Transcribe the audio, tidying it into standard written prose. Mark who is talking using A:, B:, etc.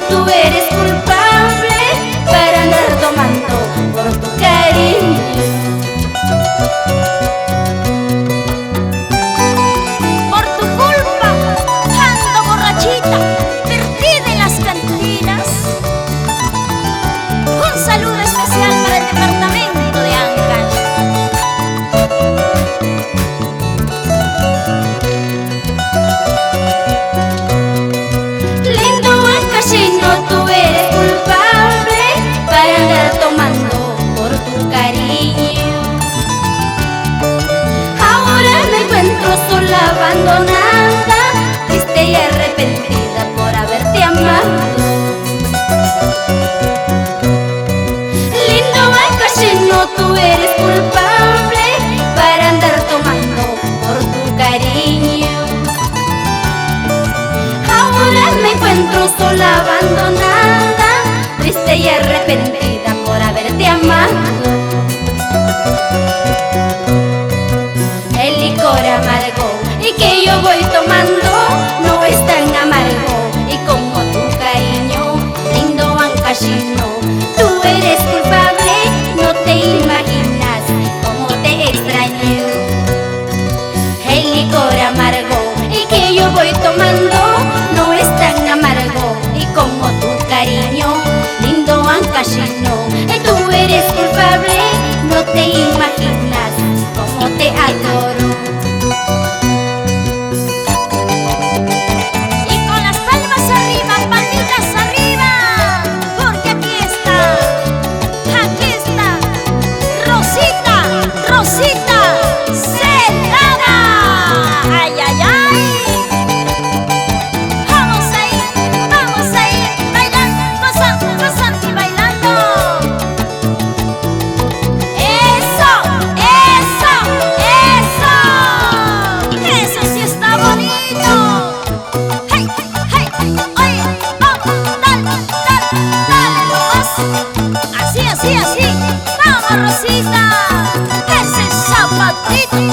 A: tú eres culpable para andar tomando por tu cariño.
B: Por tu culpa ando borrachita, perdida en las cantinas. Un saludo especial para el departamento de Ancash.
A: Lindo ancashino, tú eres culpable para andar tomando por tu cariño. Ahora me encuentro sola, abandonada, triste y arrepentida por haberte amado. Lindo ancashino, tú eres culpable para andar tomando por tu cariño. Ahora me encuentro sola, abandonada, triste y arrepentida por haberte amado. El licor amargo y que yo voy tomando no es tan amargo, y como tu cariño, lindo ancashino, tú eres culpable, no te imaginas cómo te extraño. El licor amargo y que yo voy tomando no es tan amargo, y como tu cariño, lindo ancashino, tú eres culpable, no te imaginas cómo te adoro.
B: Y con las palmas arriba, palmitas arriba, porque aquí está Rosita, Rosita Celada. Ay, ay, ay. Vamos a ir bailando, gozando y bailando. Eso, eso sí está bonito. Hey, hey, oye, vamos, dale nomás. Así, vamos Rosita, ese zapatito.